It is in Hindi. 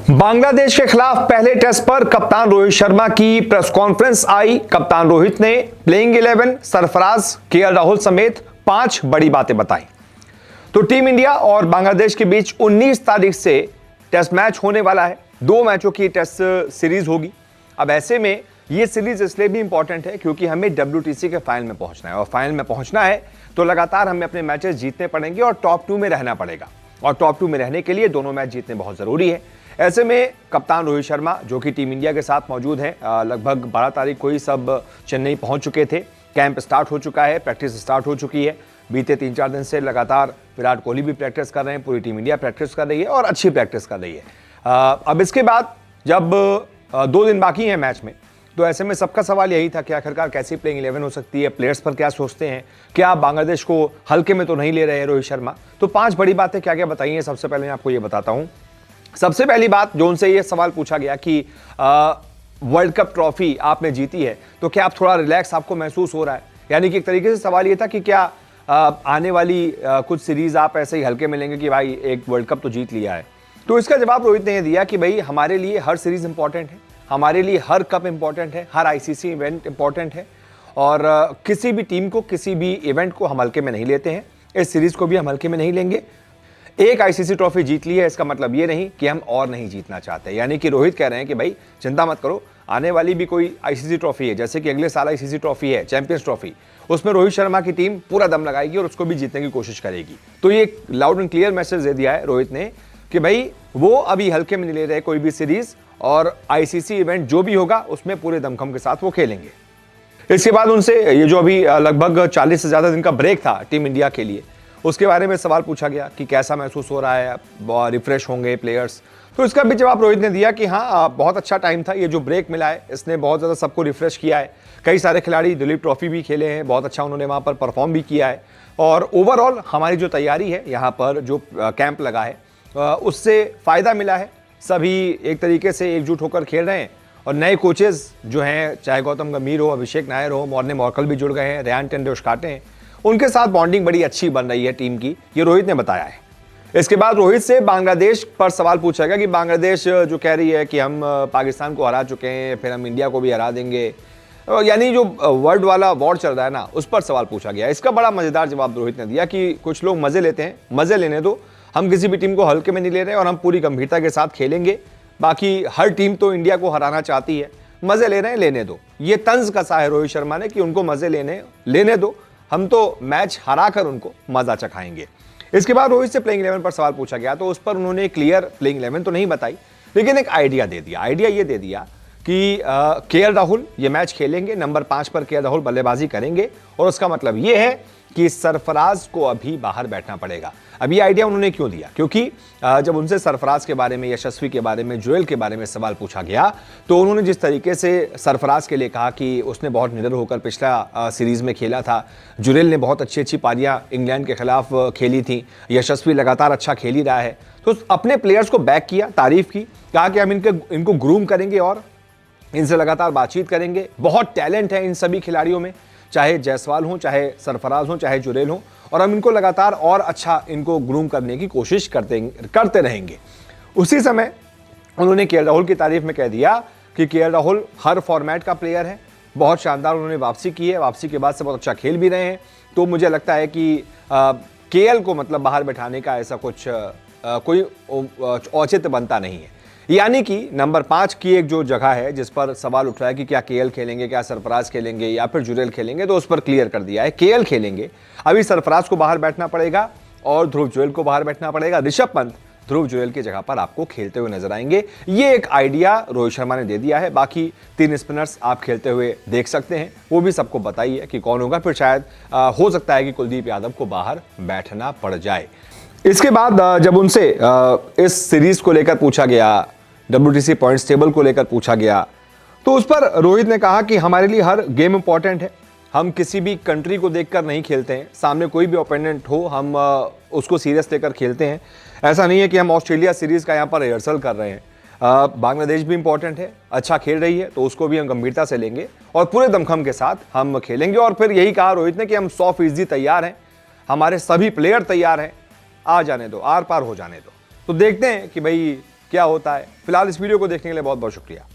बांग्लादेश के खिलाफ पहले टेस्ट पर कप्तान रोहित शर्मा की प्रेस कॉन्फ्रेंस आई। कप्तान रोहित ने प्लेइंग 11, सरफराज, केएल राहुल समेत 5 बड़ी बातें बताई। तो टीम इंडिया और बांग्लादेश के बीच 19 तारीख से टेस्ट मैच होने वाला है। 2 मैचों की टेस्ट सीरीज होगी। अब ऐसे में ये सीरीज इसलिए भी इंपॉर्टेंट है क्योंकि हमें WTC के फाइनल में पहुंचना है, और फाइनल में पहुंचना है तो लगातार हमें अपने मैचेस जीतने पड़ेंगे और टॉप 2 में रहना पड़ेगा, और टॉप 2 में रहने के लिए दोनों मैच जीतने बहुत जरूरी है। ऐसे में कप्तान रोहित शर्मा जो कि टीम इंडिया के साथ मौजूद हैं, लगभग 12 तारीख को ही सब चेन्नई पहुंच चुके थे। कैंप स्टार्ट हो चुका है, प्रैक्टिस स्टार्ट हो चुकी है। बीते 3-4 दिन से लगातार विराट कोहली भी प्रैक्टिस कर रहे हैं, पूरी टीम इंडिया प्रैक्टिस कर रही है और अच्छी प्रैक्टिस कर रही है। अब इसके बाद जब 2 दिन बाकी हैं मैच में, तो ऐसे में सबका सवाल यही था कि आखिरकार कैसी प्लेइंग 11 हो सकती है, प्लेयर्स पर क्या सोचते हैं, क्या बांग्लादेश को हल्के में तो नहीं ले रहे हैं रोहित शर्मा। तो 5 बड़ी बातें क्या क्या बताई हैं, सबसे पहले मैं आपको ये बताता हूं। सबसे पहली बात, जो उनसे ये सवाल पूछा गया कि वर्ल्ड कप ट्रॉफी आपने जीती है तो क्या आप थोड़ा रिलैक्स आपको महसूस हो रहा है, यानी कि एक तरीके से सवाल ये था कि क्या आने वाली कुछ सीरीज आप ऐसे ही हल्के में लेंगे कि भाई एक वर्ल्ड कप तो जीत लिया है। तो इसका जवाब रोहित ने यह दिया कि भाई हमारे लिए हर सीरीज इंपॉर्टेंट है, हमारे लिए हर कप इंपॉर्टेंट है, हर ICC इवेंट इंपॉर्टेंट है, और किसी भी टीम को, किसी भी इवेंट को हम हल्के में नहीं लेते हैं। इस सीरीज को भी हम हल्के में नहीं लेंगे। एक ICC ट्रॉफी जीत ली है, इसका मतलब ये नहीं कि हम और नहीं जीतना चाहते। यानी कि रोहित कह रहे हैं कि भाई चिंता मत करो, आने वाली भी कोई ICC ट्रॉफी है, जैसे कि अगले साल ICC ट्रॉफी है, चैंपियंस ट्रॉफी, उसमें रोहित शर्मा की टीम पूरा दम लगाएगी और उसको भी जीतने की कोशिश करेगी। तो ये लाउड एंड क्लियर मैसेज दे दिया है रोहित ने कि भाई वो अभी हल्के में नहीं ले रहे कोई भी सीरीज, और ICC इवेंट जो भी होगा उसमें पूरे दमखम के साथ वो खेलेंगे। इसके बाद उनसे ये जो अभी लगभग 40 से ज्यादा दिन का ब्रेक था टीम इंडिया के लिए, उसके बारे में सवाल पूछा गया कि कैसा महसूस हो रहा है, रिफ्रेश होंगे प्लेयर्स। तो इसका भी जवाब रोहित ने दिया कि हाँ, बहुत अच्छा टाइम था, ये जो ब्रेक मिला है इसने बहुत ज़्यादा सबको रिफ्रेश किया है। कई सारे खिलाड़ी दिलीप ट्रॉफी भी खेले हैं, बहुत अच्छा उन्होंने वहाँ पर परफॉर्म भी किया है, और ओवरऑल हमारी जो तैयारी है यहाँ पर जो कैंप लगा है उससे फ़ायदा मिला है। सभी एक तरीके से एकजुट होकर खेल रहे हैं, और नए कोचेज़ जो हैं, चाहे गौतम गंभीर हो, अभिषेक नायर हो, मॉर्ने मॉर्कल भी जुड़ गए हैं, रेयान टेंडुलकर हैं, उनके साथ बॉन्डिंग बड़ी अच्छी बन रही है टीम की, ये रोहित ने बताया है। इसके बाद रोहित से बांग्लादेश पर सवाल पूछा गया कि बांग्लादेश जो कह रही है कि हम पाकिस्तान को हरा चुके हैं, फिर हम इंडिया को भी हरा देंगे, यानी जो वर्ल्ड वाला वॉर चल रहा है ना, उस पर सवाल पूछा गया। इसका बड़ा मजेदार जवाब रोहित ने दिया कि कुछ लोग मजे लेते हैं, मजे लेने दो, हम किसी भी टीम को हल्के में नहीं ले रहे और हम पूरी गंभीरता के साथ खेलेंगे। बाकी हर टीम तो इंडिया को हराना चाहती है, मजे ले रहे हैं, लेने दो। ये तंज कसा है रोहित शर्मा ने कि उनको मजे लेने दो, हम तो मैच हरा कर उनको मजा चखाएंगे। इसके बाद रोहित से प्लेइंग 11 पर सवाल पूछा गया, तो उस पर उन्होंने क्लियर प्लेइंग 11 तो नहीं बताई, लेकिन एक आइडिया दे दिया। आइडिया ये दे दिया कि केएल राहुल ये मैच खेलेंगे, नंबर 5 पर केएल राहुल बल्लेबाजी करेंगे, और उसका मतलब ये है कि सरफराज को अभी बाहर बैठना पड़ेगा। अब ये आइडिया उन्होंने क्यों दिया, क्योंकि जब उनसे सरफराज के बारे में, यशस्वी के बारे में, जुरेल के बारे में सवाल पूछा गया, तो उन्होंने जिस तरीके से सरफराज के लिए कहा कि उसने बहुत निडर होकर पिछला सीरीज में खेला था, जुरेल ने बहुत अच्छी पारियां इंग्लैंड के खिलाफ खेली थी, यशस्वी लगातार अच्छा खेल ही रहा है, तो अपने प्लेयर्स को बैक किया, तारीफ की, कहा कि हम इनको ग्रूम करेंगे और इनसे लगातार बातचीत करेंगे। बहुत टैलेंट है इन सभी खिलाड़ियों में, चाहे जायसवाल हो, चाहे सरफराज हो, चाहे जुरेल हो, और हम इनको लगातार और अच्छा इनको ग्रूम करने की कोशिश करते रहेंगे। उसी समय उन्होंने केएल राहुल की तारीफ में कह दिया कि केएल राहुल हर फॉर्मेट का प्लेयर है, बहुत शानदार उन्होंने वापसी की है, वापसी के बाद से बहुत अच्छा खेल भी रहे हैं। तो मुझे लगता है कि केएल को मतलब बाहर बैठाने का ऐसा कुछ कोई औचित्य बनता नहीं है। यानी कि नंबर 5 की एक जो जगह है जिस पर सवाल उठ रहा है कि क्या केएल खेलेंगे, क्या सरफराज खेलेंगे या फिर जुरेल खेलेंगे, तो उस पर क्लियर कर दिया है केएल खेलेंगे। अभी सरफराज को बाहर बैठना पड़ेगा और ध्रुव जुरेल को बाहर बैठना पड़ेगा। ऋषभ पंत ध्रुव जुरेल की जगह पर आपको खेलते हुए नजर आएंगे। ये एक आइडिया रोहित शर्मा ने दे दिया है। बाकी 3 स्पिनर्स आप खेलते हुए देख सकते हैं, वो भी सबको बताइए कि कौन होगा। फिर शायद हो सकता है कि कुलदीप यादव को बाहर बैठना पड़ जाए। इसके बाद जब उनसे इस सीरीज को लेकर पूछा गया, WTC पॉइंट्स टेबल को लेकर पूछा गया, तो उस पर रोहित ने कहा कि हमारे लिए हर गेम इंपॉर्टेंट है, हम किसी भी कंट्री को देखकर नहीं खेलते हैं, सामने कोई भी ओपोनेंट हो हम उसको सीरियस लेकर खेलते हैं। ऐसा नहीं है कि हम ऑस्ट्रेलिया सीरीज का यहाँ पर रिहर्सल कर रहे हैं। बांग्लादेश भी इंपॉर्टेंट है, अच्छा खेल रही है, तो उसको भी हम गंभीरता से लेंगे और पूरे दमखम के साथ हम खेलेंगे। और फिर यही कहा रोहित ने कि हम 100% तैयार हैं, हमारे सभी प्लेयर तैयार हैं, आ जाने दो, आर पार हो जाने दो। तो देखते हैं कि भाई क्या होता है। फिलहाल इस वीडियो को देखने के लिए बहुत बहुत शुक्रिया।